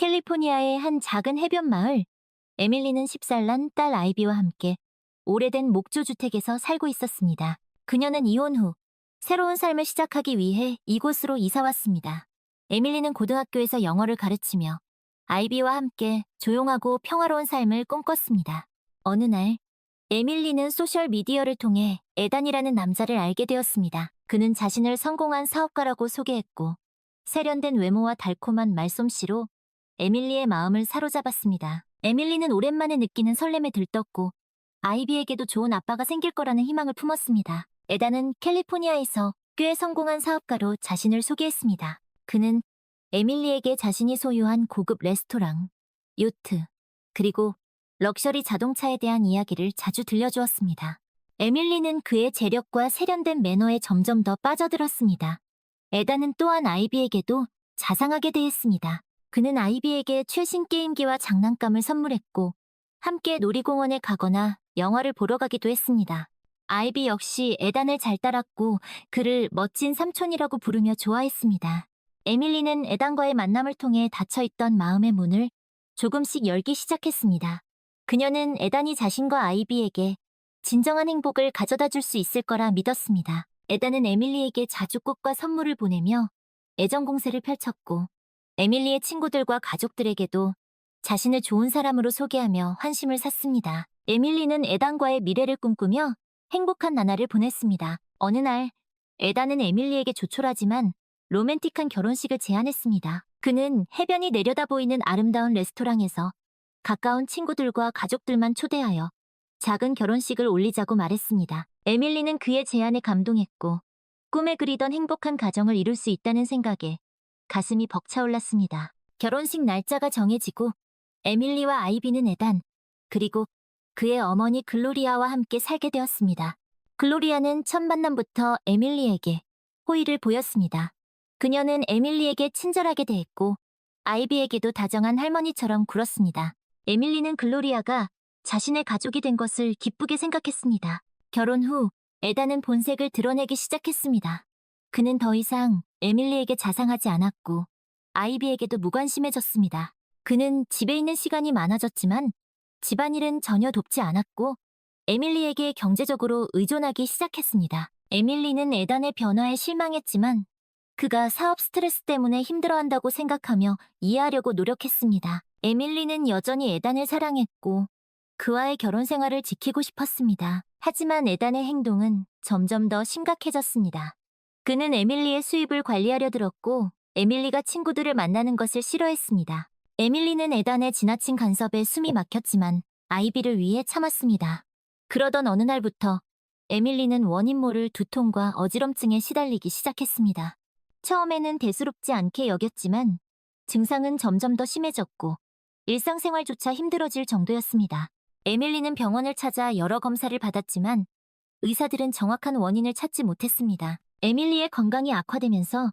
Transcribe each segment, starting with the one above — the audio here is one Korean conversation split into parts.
캘리포니아의 한 작은 해변 마을, 에밀리는 10살 난 딸 아이비와 함께 오래된 목조주택에서 살고 있었습니다. 그녀는 이혼 후 새로운 삶을 시작하기 위해 이곳으로 이사 왔습니다. 에밀리는 고등학교에서 영어를 가르치며 아이비와 함께 조용하고 평화로운 삶을 꿈꿨습니다. 어느 날, 에밀리는 소셜미디어를 통해 에단이라는 남자를 알게 되었습니다. 그는 자신을 성공한 사업가라고 소개했고, 세련된 외모와 달콤한 말솜씨로 에밀리의 마음을 사로잡았습니다. 에밀리는 오랜만에 느끼는 설렘에 들떴고, 아이비에게도 좋은 아빠가 생길 거라는 희망을 품었습니다. 에단은 캘리포니아에서 꽤 성공한 사업가로 자신을 소개했습니다. 그는 에밀리에게 자신이 소유한 고급 레스토랑, 요트, 그리고 럭셔리 자동차에 대한 이야기를 자주 들려주었습니다. 에밀리는 그의 재력과 세련된 매너에 점점 더 빠져들었습니다. 에단은 또한 아이비에게도 자상하게 대했습니다. 그는 아이비에게 최신 게임기와 장난감을 선물했고, 함께 놀이공원에 가거나 영화를 보러 가기도 했습니다. 아이비 역시 에단을 잘 따랐고 그를 멋진 삼촌이라고 부르며 좋아했습니다. 에밀리는 에단과의 만남을 통해 닫혀있던 마음의 문을 조금씩 열기 시작했습니다. 그녀는 에단이 자신과 아이비에게 진정한 행복을 가져다 줄 수 있을 거라 믿었습니다. 에단은 에밀리에게 자주 꽃과 선물을 보내며 애정 공세를 펼쳤고, 에밀리의 친구들과 가족들에게도 자신을 좋은 사람으로 소개하며 환심을 샀습니다. 에밀리는 에단과의 미래를 꿈꾸며 행복한 나날을 보냈습니다. 어느 날, 에단은 에밀리에게 조촐하지만 로맨틱한 결혼식을 제안했습니다. 그는 해변이 내려다 보이는 아름다운 레스토랑에서 가까운 친구들과 가족들만 초대하여 작은 결혼식을 올리자고 말했습니다. 에밀리는 그의 제안에 감동했고, 꿈에 그리던 행복한 가정을 이룰 수 있다는 생각에 가슴이 벅차올랐습니다. 결혼식 날짜가 정해지고 에밀리와 아이비는 에단, 그리고 그의 어머니 글로리아와 함께 살게 되었습니다. 글로리아는 첫 만남부터 에밀리에게 호의를 보였습니다. 그녀는 에밀리에게 친절하게 대했고 아이비에게도 다정한 할머니처럼 굴었습니다. 에밀리는 글로리아가 자신의 가족이 된 것을 기쁘게 생각했습니다. 결혼 후 에단은 본색을 드러내기 시작했습니다. 그는 더 이상 에밀리에게 자상하지 않았고 아이비에게도 무관심해졌습니다. 그는 집에 있는 시간이 많아졌지만 집안일은 전혀 돕지 않았고 에밀리에게 경제적으로 의존하기 시작했습니다. 에밀리는 에단의 변화에 실망했지만 그가 사업 스트레스 때문에 힘들어한다고 생각하며 이해하려고 노력했습니다. 에밀리는 여전히 에단을 사랑했고 그와의 결혼 생활을 지키고 싶었습니다. 하지만 에단의 행동은 점점 더 심각해졌습니다. 그는 에밀리의 수입을 관리하려 들었고 에밀리가 친구들을 만나는 것을 싫어했습니다. 에밀리는 에단의 지나친 간섭에 숨이 막혔지만 아이비를 위해 참았습니다. 그러던 어느 날부터 에밀리는 원인 모를 두통과 어지럼증에 시달리기 시작했습니다. 처음에는 대수롭지 않게 여겼지만 증상은 점점 더 심해졌고 일상생활조차 힘들어질 정도였습니다. 에밀리는 병원을 찾아 여러 검사를 받았지만 의사들은 정확한 원인을 찾지 못했습니다. 에밀리의 건강이 악화되면서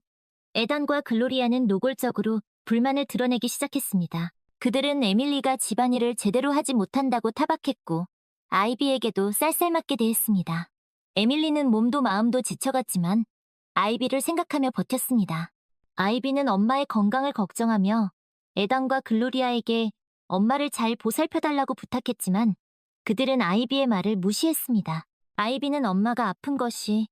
에단과 글로리아는 노골적으로 불만을 드러내기 시작했습니다. 그들은 에밀리가 집안일을 제대로 하지 못한다고 타박했고 아이비에게도 쌀쌀맞게 대했습니다. 에밀리는 몸도 마음도 지쳐갔지만 아이비를 생각하며 버텼습니다. 아이비는 엄마의 건강을 걱정하며 에단과 글로리아에게 엄마를 잘 보살펴달라고 부탁했지만 그들은 아이비의 말을 무시했습니다. 아이비는 엄마가 아픈 것이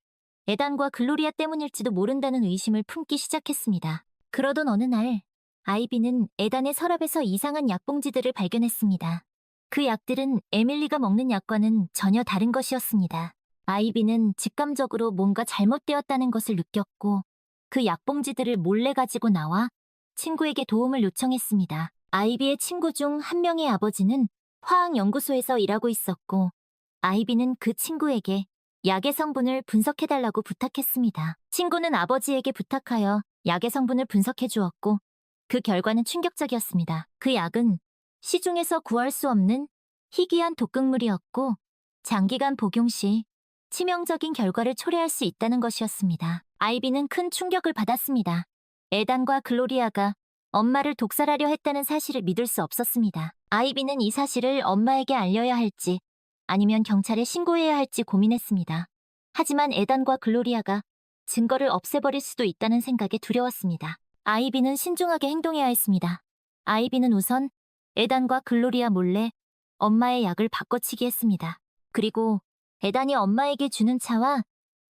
에단과 글로리아 때문일지도 모른다는 의심을 품기 시작했습니다. 그러던 어느 날 아이비는 에단의 서랍에서 이상한 약봉지들을 발견했습니다. 그 약들은 에밀리가 먹는 약과는 전혀 다른 것이었습니다. 아이비는 직감적으로 뭔가 잘못되었다는 것을 느꼈고 그 약봉지들을 몰래 가지고 나와 친구에게 도움을 요청했습니다. 아이비의 친구 중 한 명의 아버지는 화학연구소에서 일하고 있었고 아이비는 그 친구에게 약의 성분을 분석해달라고 부탁했습니다. 친구는 아버지에게 부탁하여 약의 성분을 분석해 주었고 그 결과는 충격적이었습니다. 그 약은 시중에서 구할 수 없는 희귀한 독극물이었고 장기간 복용 시 치명적인 결과를 초래할 수 있다는 것이었습니다. 아이비는 큰 충격을 받았습니다. 에단과 글로리아가 엄마를 독살하려 했다는 사실을 믿을 수 없었습니다. 아이비는 이 사실을 엄마에게 알려야 할지 아니면 경찰에 신고해야 할지 고민했습니다. 하지만 에단과 글로리아가 증거를 없애버릴 수도 있다는 생각에 두려웠습니다. 아이비는 신중하게 행동해야 했습니다. 아이비는 우선 에단과 글로리아 몰래 엄마의 약을 바꿔치기 했습니다. 그리고 에단이 엄마에게 주는 차와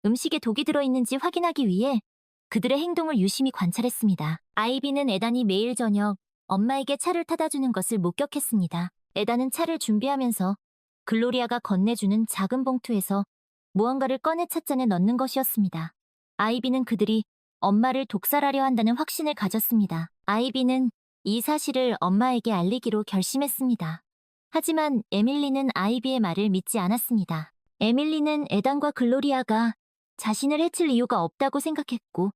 음식에 독이 들어있는지 확인하기 위해 그들의 행동을 유심히 관찰했습니다. 아이비는 에단이 매일 저녁 엄마에게 차를 타다 주는 것을 목격했습니다. 에단은 차를 준비하면서 글로리아가 건네주는 작은 봉투에서 무언가를 꺼내 찻잔에 넣는 것이었습니다. 아이비는 그들이 엄마를 독살하려 한다는 확신을 가졌습니다. 아이비는 이 사실을 엄마에게 알리기로 결심했습니다. 하지만 에밀리는 아이비의 말을 믿지 않았습니다. 에밀리는 에단과 글로리아가 자신을 해칠 이유가 없다고 생각했고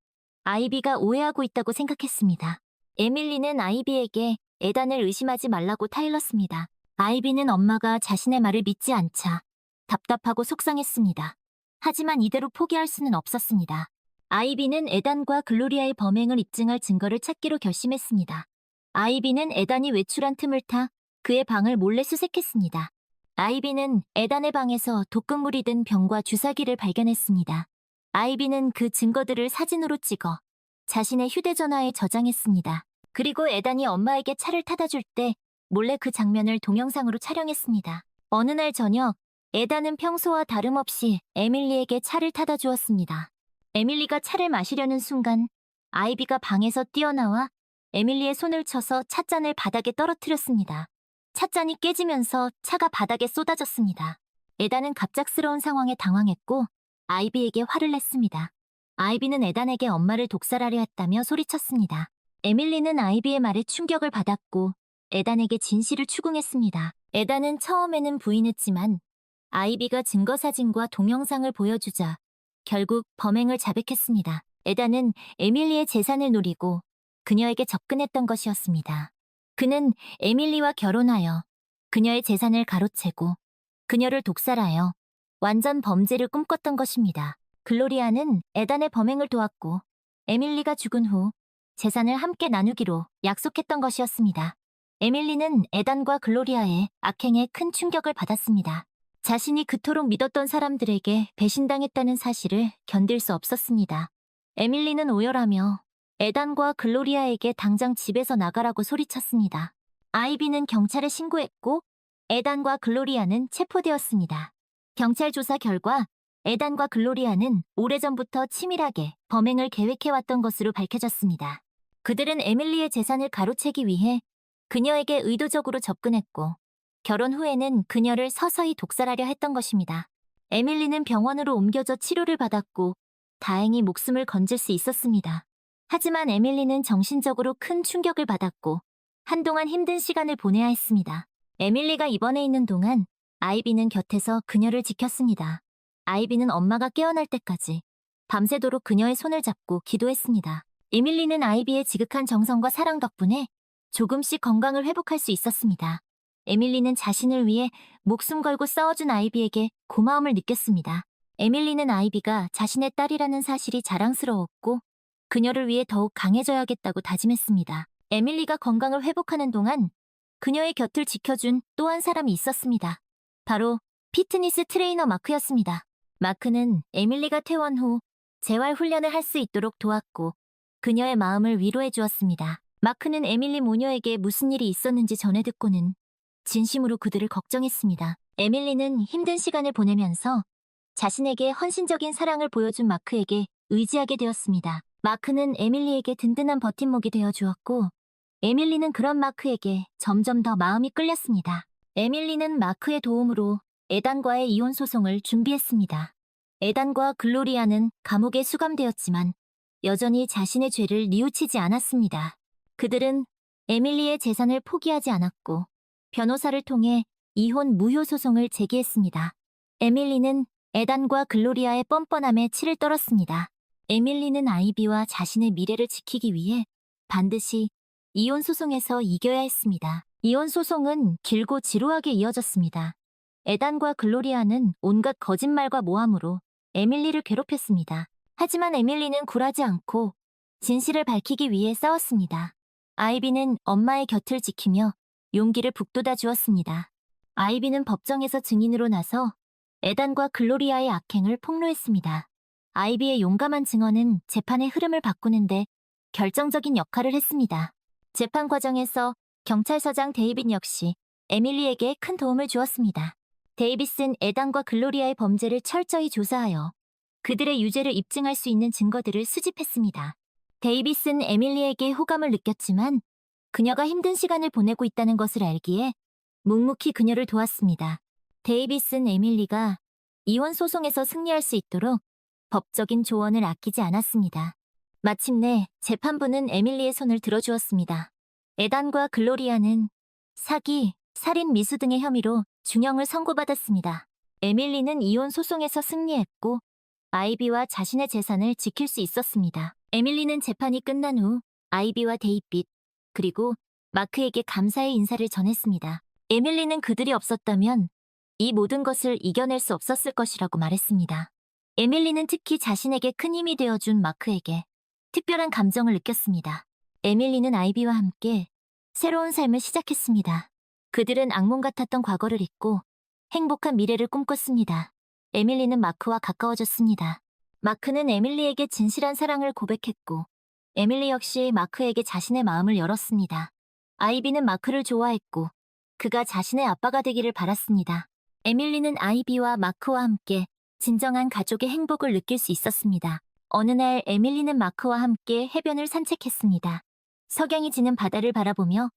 아이비가 오해하고 있다고 생각했습니다. 에밀리는 아이비에게 에단을 의심하지 말라고 타일렀습니다. 아이비는 엄마가 자신의 말을 믿지 않자 답답하고 속상했습니다. 하지만 이대로 포기할 수는 없었습니다. 아이비는 에단과 글로리아의 범행을 입증할 증거를 찾기로 결심했습니다. 아이비는 에단이 외출한 틈을 타 그의 방을 몰래 수색했습니다. 아이비는 에단의 방에서 독극물이 든 병과 주사기를 발견했습니다. 아이비는 그 증거들을 사진으로 찍어 자신의 휴대전화에 저장했습니다. 그리고 에단이 엄마에게 차를 타다 줄 때 몰래 그 장면을 동영상으로 촬영했습니다. 어느 날 저녁, 에단은 평소와 다름없이 에밀리에게 차를 타다 주었습니다. 에밀리가 차를 마시려는 순간 아이비가 방에서 뛰어나와 에밀리의 손을 쳐서 찻잔을 바닥에 떨어뜨렸습니다. 찻잔이 깨지면서 차가 바닥에 쏟아졌습니다. 에단은 갑작스러운 상황에 당황했고 아이비에게 화를 냈습니다. 아이비는 에단에게 엄마를 독살하려 했다며 소리쳤습니다. 에밀리는 아이비의 말에 충격을 받았고 에단에게 진실을 추궁했습니다. 에단은 처음에는 부인했지만 아이비가 증거사진과 동영상을 보여주자 결국 범행을 자백했습니다. 에단은 에밀리의 재산을 노리고 그녀에게 접근했던 것이었습니다. 그는 에밀리와 결혼하여 그녀의 재산을 가로채고 그녀를 독살하여 완전 범죄를 꿈꿨던 것입니다. 글로리아는 에단의 범행을 도왔고 에밀리가 죽은 후 재산을 함께 나누기로 약속했던 것이었습니다. 에밀리는 에단과 글로리아의 악행에 큰 충격을 받았습니다. 자신이 그토록 믿었던 사람들에게 배신당했다는 사실을 견딜 수 없었습니다. 에밀리는 오열하며 에단과 글로리아에게 당장 집에서 나가라고 소리쳤습니다. 아이비는 경찰에 신고했고 에단과 글로리아는 체포되었습니다. 경찰 조사 결과 에단과 글로리아는 오래전부터 치밀하게 범행을 계획해왔던 것으로 밝혀졌습니다. 그들은 에밀리의 재산을 가로채기 위해 그녀에게 의도적으로 접근했고 결혼 후에는 그녀를 서서히 독살하려 했던 것입니다. 에밀리는 병원으로 옮겨져 치료를 받았고 다행히 목숨을 건질 수 있었습니다. 하지만 에밀리는 정신적으로 큰 충격을 받았고 한동안 힘든 시간을 보내야 했습니다. 에밀리가 입원해 있는 동안 아이비는 곁에서 그녀를 지켰습니다. 아이비는 엄마가 깨어날 때까지 밤새도록 그녀의 손을 잡고 기도했습니다. 에밀리는 아이비의 지극한 정성과 사랑 덕분에 조금씩 건강을 회복할 수 있었습니다. 에밀리는 자신을 위해 목숨 걸고 싸워준 아이비에게 고마움을 느꼈습니다. 에밀리는 아이비가 자신의 딸이라는 사실이 자랑스러웠고 그녀를 위해 더욱 강해져야겠다고 다짐했습니다. 에밀리가 건강을 회복하는 동안 그녀의 곁을 지켜준 또 한 사람이 있었습니다. 바로 피트니스 트레이너 마크였습니다. 마크는 에밀리가 퇴원 후 재활 훈련을 할 수 있도록 도왔고 그녀의 마음을 위로해 주었습니다. 마크는 에밀리 모녀에게 무슨 일이 있었는지 전해 듣고는 진심으로 그들을 걱정했습니다. 에밀리는 힘든 시간을 보내면서 자신에게 헌신적인 사랑을 보여준 마크에게 의지하게 되었습니다. 마크는 에밀리에게 든든한 버팀목이 되어 주었고 에밀리는 그런 마크에게 점점 더 마음이 끌렸습니다. 에밀리는 마크의 도움으로 에단과의 이혼 소송을 준비했습니다. 에단과 글로리아는 감옥에 수감되었지만 여전히 자신의 죄를 뉘우치지 않았습니다. 그들은 에밀리의 재산을 포기하지 않았고 변호사를 통해 이혼 무효 소송을 제기했습니다. 에밀리는 에단과 글로리아의 뻔뻔함에 치를 떨었습니다. 에밀리는 아이비와 자신의 미래를 지키기 위해 반드시 이혼 소송에서 이겨야 했습니다. 이혼 소송은 길고 지루하게 이어졌습니다. 에단과 글로리아는 온갖 거짓말과 모함으로 에밀리를 괴롭혔습니다. 하지만 에밀리는 굴하지 않고 진실을 밝히기 위해 싸웠습니다. 아이비는 엄마의 곁을 지키며 용기를 북돋아 주었습니다. 아이비는 법정에서 증인으로 나서 에단과 글로리아의 악행을 폭로했습니다. 아이비의 용감한 증언은 재판의 흐름을 바꾸는데 결정적인 역할을 했습니다. 재판 과정에서 경찰서장 데이빗 역시 에밀리에게 큰 도움을 주었습니다. 데이빗은 에단과 글로리아의 범죄를 철저히 조사하여 그들의 유죄를 입증할 수 있는 증거들을 수집했습니다. 데이빗은 에밀리에게 호감을 느꼈지만 그녀가 힘든 시간을 보내고 있다는 것을 알기에 묵묵히 그녀를 도왔습니다. 데이빗은 에밀리가 이혼 소송에서 승리할 수 있도록 법적인 조언을 아끼지 않았습니다. 마침내 재판부는 에밀리의 손을 들어주었습니다. 에단과 글로리아는 사기, 살인 미수 등의 혐의로 중형을 선고받았습니다. 에밀리는 이혼 소송에서 승리했고 아이비와 자신의 재산을 지킬 수 있었습니다. 에밀리는 재판이 끝난 후 아이비와 데이빗, 그리고 마크에게 감사의 인사를 전했습니다. 에밀리는 그들이 없었다면 이 모든 것을 이겨낼 수 없었을 것이라고 말했습니다. 에밀리는 특히 자신에게 큰 힘이 되어준 마크에게 특별한 감정을 느꼈습니다. 에밀리는 아이비와 함께 새로운 삶을 시작했습니다. 그들은 악몽 같았던 과거를 잊고 행복한 미래를 꿈꿨습니다. 에밀리는 마크와 가까워졌습니다. 마크는 에밀리에게 진실한 사랑을 고백했고 에밀리 역시 마크에게 자신의 마음을 열었습니다. 아이비는 마크를 좋아했고 그가 자신의 아빠가 되기를 바랐습니다. 에밀리는 아이비와 마크와 함께 진정한 가족의 행복을 느낄 수 있었습니다. 어느 날 에밀리는 마크와 함께 해변을 산책했습니다. 석양이 지는 바다를 바라보며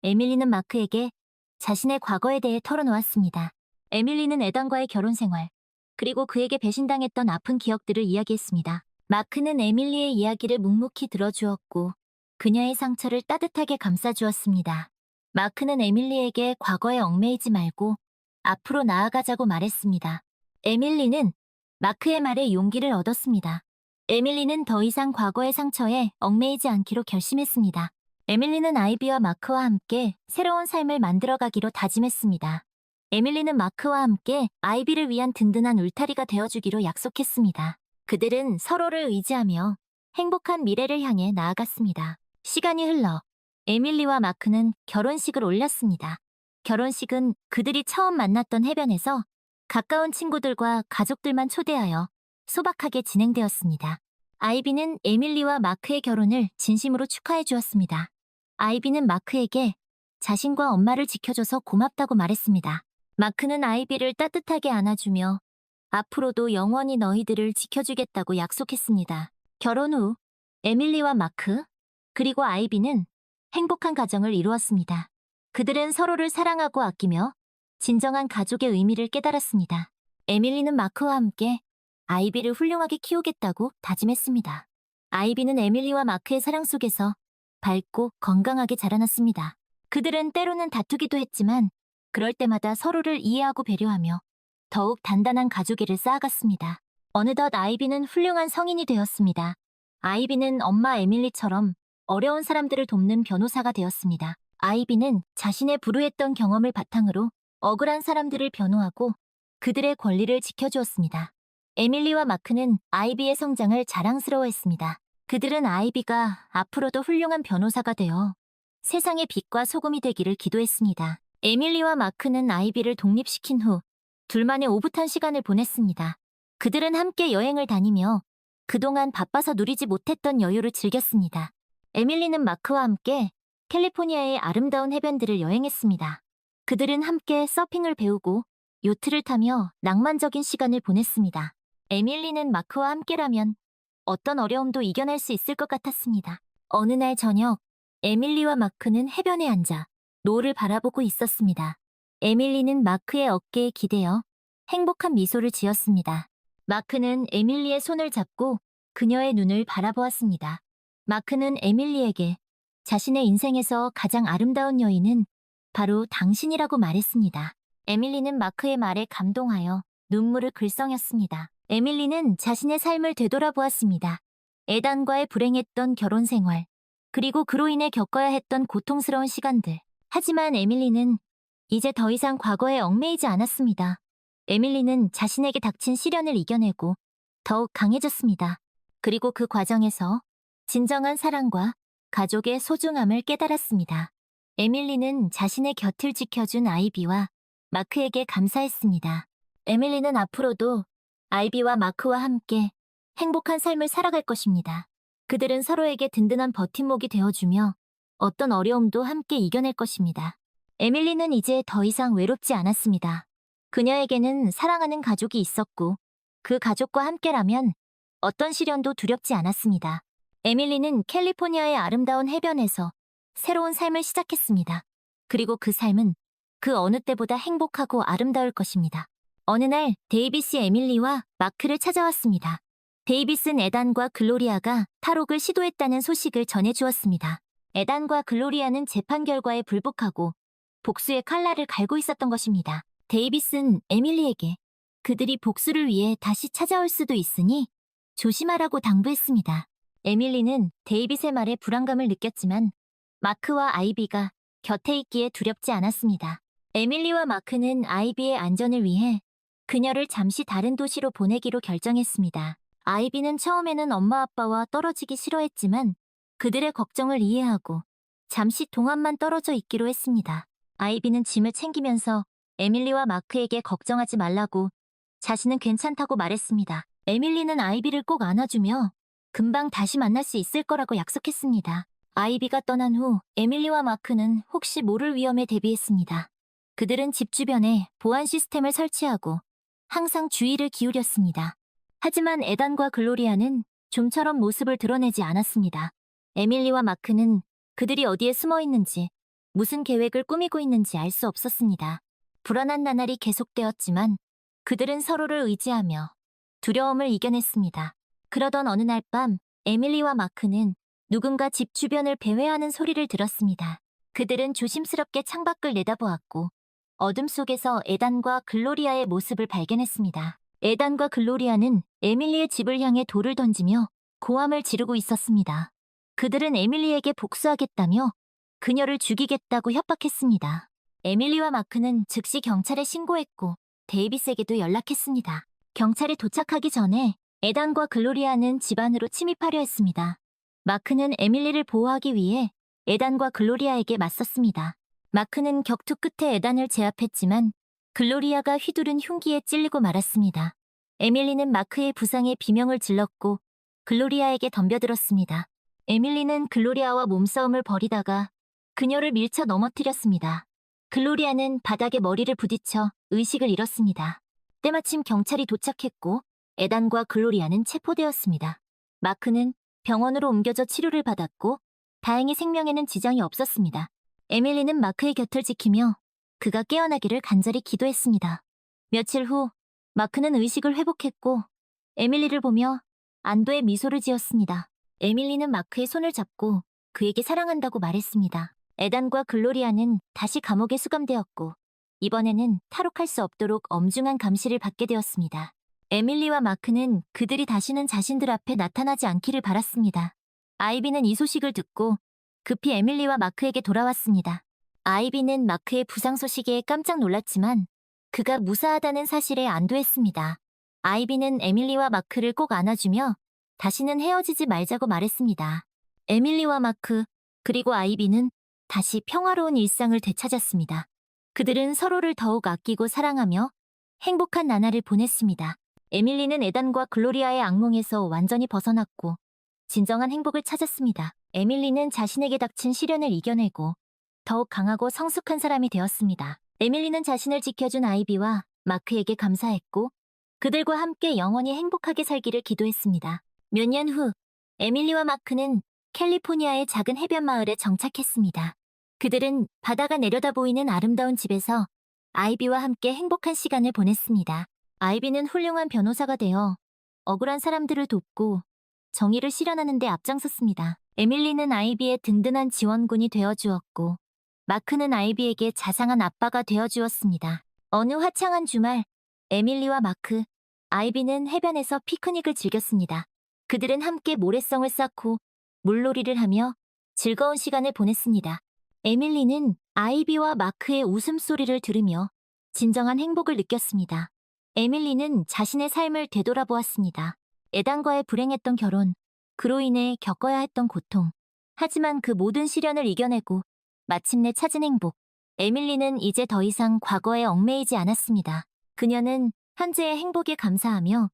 에밀리는 마크에게 자신의 과거에 대해 털어놓았습니다. 에밀리는 에단과의 결혼 생활, 그리고 그에게 배신당했던 아픈 기억들을 이야기했습니다. 마크는 에밀리의 이야기를 묵묵히 들어주었고 그녀의 상처를 따뜻하게 감싸주었습니다. 마크는 에밀리에게 과거에 얽매이지 말고 앞으로 나아가자고 말했습니다. 에밀리는 마크의 말에 용기를 얻었습니다. 에밀리는 더 이상 과거의 상처에 얽매이지 않기로 결심했습니다. 에밀리는 아이비와 마크와 함께 새로운 삶을 만들어가기로 다짐했습니다. 에밀리는 마크와 함께 아이비를 위한 든든한 울타리가 되어주기로 약속했습니다. 그들은 서로를 의지하며 행복한 미래를 향해 나아갔습니다. 시간이 흘러 에밀리와 마크는 결혼식을 올렸습니다. 결혼식은 그들이 처음 만났던 해변에서 가까운 친구들과 가족들만 초대하여 소박하게 진행되었습니다. 아이비는 에밀리와 마크의 결혼을 진심으로 축하해 주었습니다. 아이비는 마크에게 자신과 엄마를 지켜줘서 고맙다고 말했습니다. 마크는 아이비를 따뜻하게 안아주며 앞으로도 영원히 너희들을 지켜주겠다고 약속했습니다. 결혼 후 에밀리와 마크, 그리고 아이비는 행복한 가정을 이루었습니다. 그들은 서로를 사랑하고 아끼며 진정한 가족의 의미를 깨달았습니다. 에밀리는 마크와 함께 아이비를 훌륭하게 키우겠다고 다짐했습니다. 아이비는 에밀리와 마크의 사랑 속에서 밝고 건강하게 자라났습니다. 그들은 때로는 다투기도 했지만 그럴 때마다 서로를 이해하고 배려하며 더욱 단단한 가족애를 쌓아갔습니다. 어느덧 아이비는 훌륭한 성인이 되었습니다. 아이비는 엄마 에밀리처럼 어려운 사람들을 돕는 변호사가 되었습니다. 아이비는 자신의 불우했던 경험을 바탕으로 억울한 사람들을 변호하고 그들의 권리를 지켜주었습니다. 에밀리와 마크는 아이비의 성장을 자랑스러워했습니다. 그들은 아이비가 앞으로도 훌륭한 변호사가 되어 세상의 빛과 소금이 되기를 기도했습니다. 에밀리와 마크는 아이비를 독립시킨 후 둘만의 오붓한 시간을 보냈습니다. 그들은 함께 여행을 다니며 그동안 바빠서 누리지 못했던 여유를 즐겼습니다. 에밀리는 마크와 함께 캘리포니아의 아름다운 해변들을 여행했습니다. 그들은 함께 서핑을 배우고 요트를 타며 낭만적인 시간을 보냈습니다. 에밀리는 마크와 함께라면 어떤 어려움도 이겨낼 수 있을 것 같았습니다. 어느 날 저녁, 에밀리와 마크는 해변에 앉아 노을을 바라보고 있었습니다. 에밀리는 마크의 어깨에 기대어 행복한 미소를 지었습니다. 마크는 에밀리의 손을 잡고 그녀의 눈을 바라보았습니다. 마크는 에밀리에게 자신의 인생에서 가장 아름다운 여인은 바로 당신이라고 말했습니다. 에밀리는 마크의 말에 감동하여 눈물을 글썽였습니다. 에밀리는 자신의 삶을 되돌아보았습니다. 에단과의 불행했던 결혼 생활, 그리고 그로 인해 겪어야 했던 고통스러운 시간들. 하지만 에밀리는 이제 더 이상 과거에 얽매이지 않았습니다. 에밀리는 자신에게 닥친 시련을 이겨내고 더욱 강해졌습니다. 그리고 그 과정에서 진정한 사랑과 가족의 소중함을 깨달았습니다. 에밀리는 자신의 곁을 지켜준 아이비와 마크에게 감사했습니다. 에밀리는 앞으로도 아이비와 마크와 함께 행복한 삶을 살아갈 것입니다. 그들은 서로에게 든든한 버팀목이 되어주며 어떤 어려움도 함께 이겨낼 것입니다. 에밀리는 이제 더 이상 외롭지 않았습니다. 그녀에게는 사랑하는 가족이 있었고, 그 가족과 함께라면 어떤 시련도 두렵지 않았습니다. 에밀리는 캘리포니아의 아름다운 해변에서 새로운 삶을 시작했습니다. 그리고 그 삶은 그 어느 때보다 행복하고 아름다울 것입니다. 어느 날 데이비스 에밀리와 마크를 찾아왔습니다. 데이비스는 에단과 글로리아가 탈옥을 시도했다는 소식을 전해주었습니다. 에단과 글로리아는 재판 결과에 불복하고 복수의 칼날을 갈고 있었던 것입니다. 데이비스는 에밀리에게 그들이 복수를 위해 다시 찾아올 수도 있으니 조심하라고 당부했습니다. 에밀리는 데이빗의 말에 불안감을 느꼈지만 마크와 아이비가 곁에 있기에 두렵지 않았습니다. 에밀리와 마크는 아이비의 안전을 위해 그녀를 잠시 다른 도시로 보내기로 결정했습니다. 아이비는 처음에는 엄마 아빠와 떨어지기 싫어했지만 그들의 걱정을 이해하고 잠시 동안만 떨어져 있기로 했습니다. 아이비는 짐을 챙기면서 에밀리와 마크에게 걱정하지 말라고 자신은 괜찮다고 말했습니다. 에밀리는 아이비를 꼭 안아주며 금방 다시 만날 수 있을 거라고 약속했습니다. 아이비가 떠난 후 에밀리와 마크는 혹시 모를 위험에 대비했습니다. 그들은 집 주변에 보안 시스템을 설치하고 항상 주의를 기울였습니다. 하지만 에단과 글로리아는 좀처럼 모습을 드러내지 않았습니다. 에밀리와 마크는 그들이 어디에 숨어 있는지, 무슨 계획을 꾸미고 있는지 알 수 없었습니다. 불안한 나날이 계속되었지만 그들은 서로를 의지하며 두려움을 이겨냈습니다. 그러던 어느 날 밤, 에밀리와 마크는 누군가 집 주변을 배회하는 소리를 들었습니다. 그들은 조심스럽게 창밖을 내다보았고 어둠 속에서 에단과 글로리아의 모습을 발견했습니다. 에단과 글로리아는 에밀리의 집을 향해 돌을 던지며 고함을 지르고 있었습니다. 그들은 에밀리에게 복수하겠다며 그녀를 죽이겠다고 협박했습니다. 에밀리와 마크는 즉시 경찰에 신고했고 데이비스에게도 연락했습니다. 경찰이 도착하기 전에 에단과 글로리아는 집 안으로 침입하려 했습니다. 마크는 에밀리를 보호하기 위해 에단과 글로리아에게 맞섰습니다. 마크는 격투 끝에 에단을 제압했지만 글로리아가 휘두른 흉기에 찔리고 말았습니다. 에밀리는 마크의 부상에 비명을 질렀고 글로리아에게 덤벼들었습니다. 에밀리는 글로리아와 몸싸움을 벌이다가 그녀를 밀쳐 넘어뜨렸습니다. 글로리아는 바닥에 머리를 부딪혀 의식을 잃었습니다. 때마침 경찰이 도착했고 에단과 글로리아는 체포되었습니다. 마크는 병원으로 옮겨져 치료를 받았고 다행히 생명에는 지장이 없었습니다. 에밀리는 마크의 곁을 지키며 그가 깨어나기를 간절히 기도했습니다. 며칠 후 마크는 의식을 회복했고 에밀리를 보며 안도의 미소를 지었습니다. 에밀리는 마크의 손을 잡고 그에게 사랑한다고 말했습니다. 에단과 글로리아는 다시 감옥에 수감되었고 이번에는 탈옥할 수 없도록 엄중한 감시를 받게 되었습니다. 에밀리와 마크는 그들이 다시는 자신들 앞에 나타나지 않기를 바랐습니다. 아이비는 이 소식을 듣고 급히 에밀리와 마크에게 돌아왔습니다. 아이비는 마크의 부상 소식에 깜짝 놀랐지만 그가 무사하다는 사실에 안도했습니다. 아이비는 에밀리와 마크를 꼭 안아주며 다시는 헤어지지 말자고 말했습니다. 에밀리와 마크, 그리고 아이비는 다시 평화로운 일상을 되찾았습니다. 그들은 서로를 더욱 아끼고 사랑하며 행복한 나날을 보냈습니다. 에밀리는 에단과 글로리아의 악몽에서 완전히 벗어났고 진정한 행복을 찾았습니다. 에밀리는 자신에게 닥친 시련을 이겨내고 더욱 강하고 성숙한 사람이 되었습니다. 에밀리는 자신을 지켜준 아이비와 마크에게 감사했고 그들과 함께 영원히 행복하게 살기를 기도했습니다. 몇 년 후 에밀리와 마크는 캘리포니아의 작은 해변 마을에 정착했습니다. 그들은 바다가 내려다 보이는 아름다운 집에서 아이비와 함께 행복한 시간을 보냈습니다. 아이비는 훌륭한 변호사가 되어 억울한 사람들을 돕고 정의를 실현하는 데 앞장섰습니다. 에밀리는 아이비의 든든한 지원군이 되어주었고 마크는 아이비에게 자상한 아빠가 되어주었습니다. 어느 화창한 주말, 에밀리와 마크, 아이비는 해변에서 피크닉을 즐겼습니다. 그들은 함께 모래성을 쌓고 물놀이를 하며 즐거운 시간을 보냈습니다. 에밀리는 아이비와 마크의 웃음소리를 들으며 진정한 행복을 느꼈습니다. 에밀리는 자신의 삶을 되돌아보았습니다. 에단과의 불행했던 결혼, 그로 인해 겪어야 했던 고통. 하지만 그 모든 시련을 이겨내고 마침내 찾은 행복. 에밀리는 이제 더 이상 과거에 얽매이지 않았습니다. 그녀는 현재의 행복에 감사하며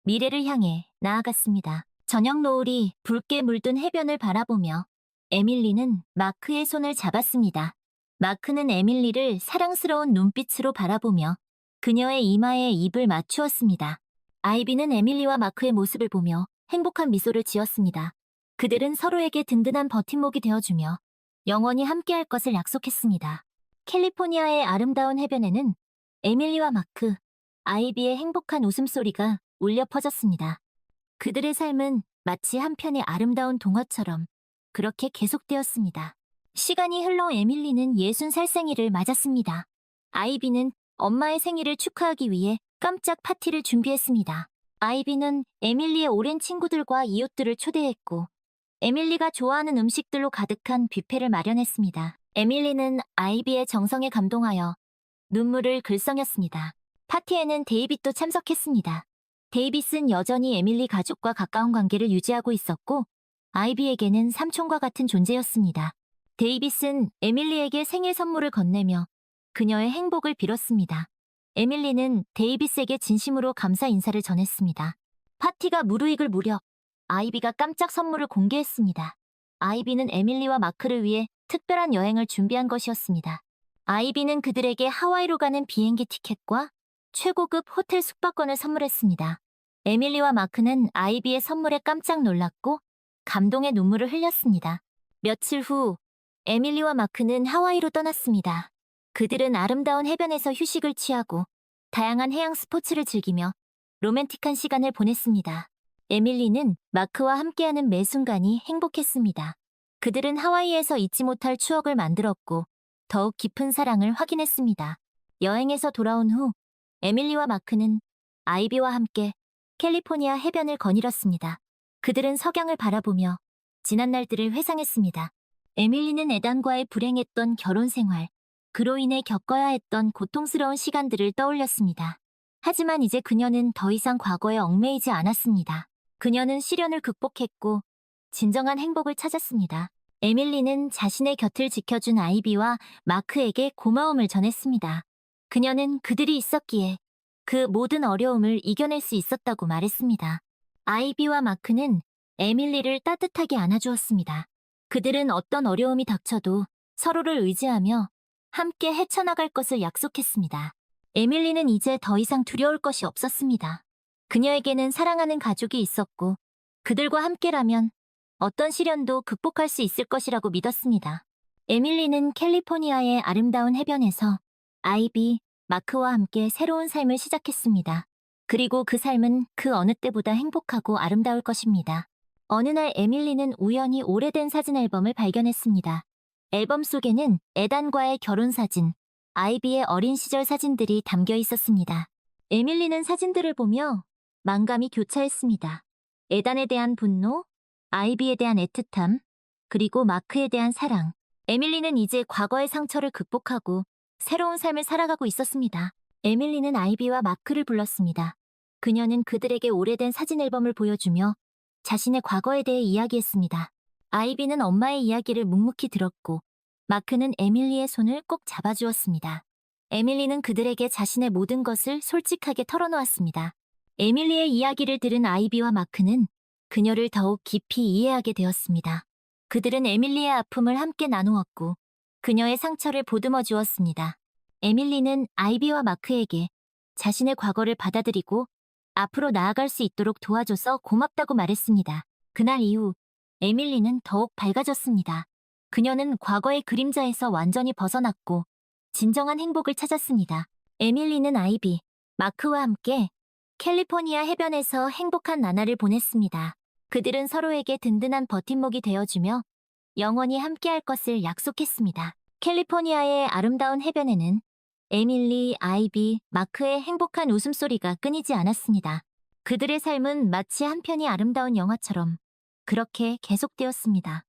미래를 향해 나아갔습니다. 저녁 노을이 붉게 물든 해변을 바라보며 에밀리는 마크의 손을 잡았습니다. 마크는 에밀리를 사랑스러운 눈빛으로 바라보며 그녀의 이마에 입을 맞추었습니다. 아이비는 에밀리와 마크의 모습을 보며 행복한 미소를 지었습니다. 그들은 서로에게 든든한 버팀목이 되어주며 영원히 함께할 것을 약속했습니다. 캘리포니아의 아름다운 해변에는 에밀리와 마크, 아이비의 행복한 웃음소리가 울려 퍼졌습니다. 그들의 삶은 마치 한편의 아름다운 동화처럼 그렇게 계속되었습니다. 시간이 흘러 에밀리는 60살 생일을 맞았습니다. 아이비는 엄마의 생일을 축하하기 위해 깜짝 파티를 준비했습니다. 아이비는 에밀리의 오랜 친구들과 이웃들을 초대했고 에밀리가 좋아하는 음식들로 가득한 뷔페를 마련했습니다. 에밀리는 아이비의 정성에 감동하여 눈물을 글썽였습니다. 파티에는 데이빗도 참석했습니다. 데이빗은 여전히 에밀리 가족과 가까운 관계를 유지하고 있었고 아이비에게는 삼촌과 같은 존재였습니다. 데이빗은 에밀리에게 생일 선물을 건네며 그녀의 행복을 빌었습니다. 에밀리는 데이빗에게 진심으로 감사 인사를 전했습니다. 파티가 무르익을 무렵 아이비가 깜짝 선물을 공개했습니다. 아이비는 에밀리와 마크를 위해 특별한 여행을 준비한 것이었습니다. 아이비는 그들에게 하와이로 가는 비행기 티켓과 최고급 호텔 숙박권을 선물했습니다. 에밀리와 마크는 아이비의 선물에 깜짝 놀랐고 감동의 눈물을 흘렸습니다. 며칠 후 에밀리와 마크는 하와이로 떠났습니다. 그들은 아름다운 해변에서 휴식을 취하고 다양한 해양 스포츠를 즐기며 로맨틱한 시간을 보냈습니다. 에밀리는 마크와 함께하는 매 순간이 행복했습니다. 그들은 하와이에서 잊지 못할 추억을 만들었고 더욱 깊은 사랑을 확인했습니다. 여행에서 돌아온 후 에밀리와 마크는 아이비와 함께 캘리포니아 해변을 거닐었습니다. 그들은 석양을 바라보며 지난 날들을 회상했습니다. 에밀리는 에단과의 불행했던 결혼 생활, 그로 인해 겪어야 했던 고통스러운 시간들을 떠올렸습니다. 하지만 이제 그녀는 더 이상 과거에 얽매이지 않았습니다. 그녀는 시련을 극복했고 진정한 행복을 찾았습니다. 에밀리는 자신의 곁을 지켜준 아이비와 마크에게 고마움을 전했습니다. 그녀는 그들이 있었기에 그 모든 어려움을 이겨낼 수 있었다고 말했습니다. 아이비와 마크는 에밀리를 따뜻하게 안아주었습니다. 그들은 어떤 어려움이 닥쳐도 서로를 의지하며 함께 헤쳐나갈 것을 약속했습니다. 에밀리는 이제 더 이상 두려울 것이 없었습니다. 그녀에게는 사랑하는 가족이 있었고 그들과 함께라면 어떤 시련도 극복할 수 있을 것이라고 믿었습니다. 에밀리는 캘리포니아의 아름다운 해변에서 아이비, 마크와 함께 새로운 삶을 시작했습니다. 그리고 그 삶은 그 어느 때보다 행복하고 아름다울 것입니다. 어느 날 에밀리는 우연히 오래된 사진 앨범을 발견했습니다. 앨범 속에는 에단과의 결혼 사진, 아이비의 어린 시절 사진들이 담겨 있었습니다. 에밀리는 사진들을 보며 만감이 교차했습니다. 에단에 대한 분노, 아이비에 대한 애틋함, 그리고 마크에 대한 사랑. 에밀리는 이제 과거의 상처를 극복하고 새로운 삶을 살아가고 있었습니다. 에밀리는 아이비와 마크를 불렀습니다. 그녀는 그들에게 오래된 사진 앨범을 보여주며 자신의 과거에 대해 이야기했습니다. 아이비는 엄마의 이야기를 묵묵히 들었고 마크는 에밀리의 손을 꼭 잡아주었습니다. 에밀리는 그들에게 자신의 모든 것을 솔직하게 털어놓았습니다. 에밀리의 이야기를 들은 아이비와 마크는 그녀를 더욱 깊이 이해하게 되었습니다. 그들은 에밀리의 아픔을 함께 나누었고 그녀의 상처를 보듬어 주었습니다. 에밀리는 아이비와 마크에게 자신의 과거를 받아들이고 앞으로 나아갈 수 있도록 도와줘서 고맙다고 말했습니다. 그날 이후 에밀리는 더욱 밝아졌습니다. 그녀는 과거의 그림자에서 완전히 벗어났고 진정한 행복을 찾았습니다. 에밀리는 아이비, 마크와 함께 캘리포니아 해변에서 행복한 나날을 보냈습니다. 그들은 서로에게 든든한 버팀목이 되어주며 영원히 함께할 것을 약속했습니다. 캘리포니아의 아름다운 해변에는 에밀리, 아이비, 마크의 행복한 웃음소리가 끊이지 않았습니다. 그들의 삶은 마치 한편의 아름다운 영화처럼 그렇게 계속되었습니다.